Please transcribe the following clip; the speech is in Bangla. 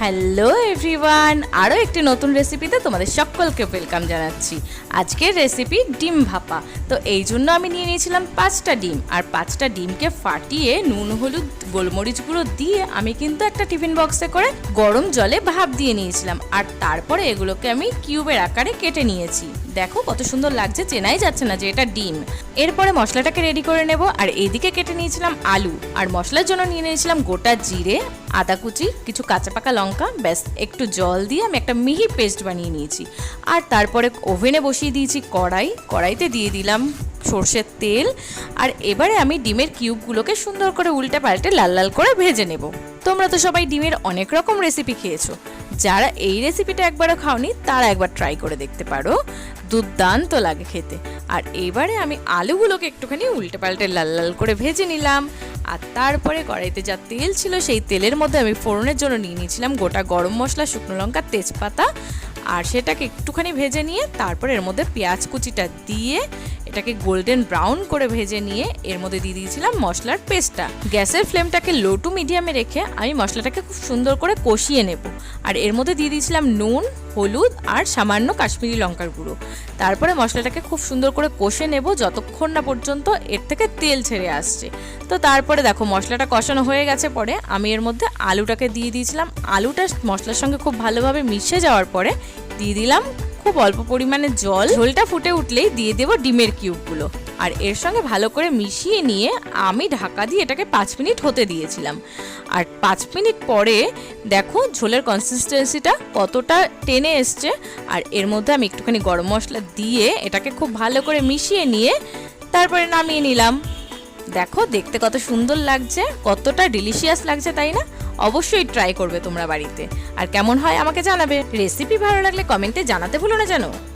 হ্যালো এভরিওয়ান, আরও একটি নতুন রেসিপিতে তোমাদের সকলকে ওয়েলকাম জানাচ্ছি। আজকের রেসিপি ডিম ভাপা। তো এই জন্য আমি নিয়ে নিয়েছিলাম 5টা ডিম, আর 5টা ডিমকে ফাটিয়ে নুন হলুদ গোলমরিচ গুঁড়ো দিয়ে আমি কিন্তু একটা টিফিন বক্সে করে গরম জলে ভাপ দিয়ে নিয়েছিলাম। আর তারপরে এগুলোকে আমি কিউবের আকারে কেটে নিয়েছি। দেখো কত সুন্দর লাগছে, চেনাই যাচ্ছে না যে এটা ডিম। এরপরে মশলাটাকে রেডি করে নেব। আর এইদিকে কেটে নিয়েছিলাম আলু, আর মশলার জন্য নিয়ে নিয়েছিলাম গোটা জিরে, আদা কুচি, কিছু কাঁচা পাকা লঙ্কা, ব্যাস একটু জল দিয়ে আমি একটা মিহি পেস্ট বানিয়ে নিয়েছি। আর তারপরে ওভেনে বসিয়ে দিয়েছি কড়াইতে দিয়ে দিলাম সর্ষের তেল। আর এবারে আমি ডিমের কিউবগুলোকে সুন্দর করে উল্টে পাল্টে লাল লাল করে ভেজে নেব। তোমরা তো সবাই ডিমের অনেক রকম রেসিপি খেয়েছো, যারা এই রেসিপিটা একবারও খাওনি তারা একবার ট্রাই করে দেখতে পারো, দুর্দান্ত লাগে খেতে। আর এবারে আমি আলুগুলোকে একটুখানি উল্টে পাল্টে লাল লাল করে ভেজে নিলাম। আর তারপরে কড়াইতে যা তেল ছিল সেই তেলের মধ্যে আমি ফোড়নের জন্য নিয়ে নিয়েছিলাম গোটা গরম মশলা, শুকনো লঙ্কা, তেজপাতা। আর সেটাকে একটুখানি ভেজে নিয়ে তারপর এর মধ্যে পেঁয়াজ কুচিটা দিয়ে এটাকে গোল্ডেন ব্রাউন করে ভেজে নিয়ে এর মধ্যে দিয়ে দিয়েছিলাম মশলার পেস্টটা। গ্যাসের ফ্লেমটাকে লো টু মিডিয়ামে রেখে আমি মশলাটাকে খুব সুন্দর করে কষিয়ে নেব। আর এর মধ্যে দিয়ে দিয়েছিলাম নুন, হলুদ আর সামান্য কাশ্মীরি লঙ্কার গুঁড়ো। তারপরে মশলাটাকে খুব সুন্দর করে কষে নেব যতক্ষণ না পর্যন্ত এর থেকে তেল ছেড়ে আসছে। তো তারপরে দেখো মশলাটা কষানো হয়ে গেছে, পরে আমি এর মধ্যে আলুটাকে দিয়ে দিয়েছিলাম। আলুটা মশলার সঙ্গে খুব ভালোভাবে মিশে যাওয়ার পরে দিয়ে দিলাম খুব অল্প পরিমাণে জল। ঝোলটা ফুটে উঠলেই দিয়ে দেবো ডিমের কিউবগুলো। আর এর সঙ্গে ভালো করে মিশিয়ে নিয়ে আমি ঢাকা দিয়ে এটাকে 5 মিনিট হতে দিয়েছিলাম। আর 5 মিনিট পরে দেখো ঝোলের কনসিস্টেন্সিটা কতটা টেনে এসছে। আর এর মধ্যে আমি একটুখানি গরম মশলা দিয়ে এটাকে খুব ভালো করে মিশিয়ে নিয়ে তারপরে নামিয়ে নিলাম। দেখো দেখতে কত সুন্দর লাগছে, কতটা ডিলিশিয়াস লাগছে, তাই না? অবশ্যই ট্রাই করবে তোমরা বাড়িতে। আর কেমন হয় আমাকে জানাবে। রেসিপি ভালো লাগলে কমেন্টে জানাতে ভুলো না যেন।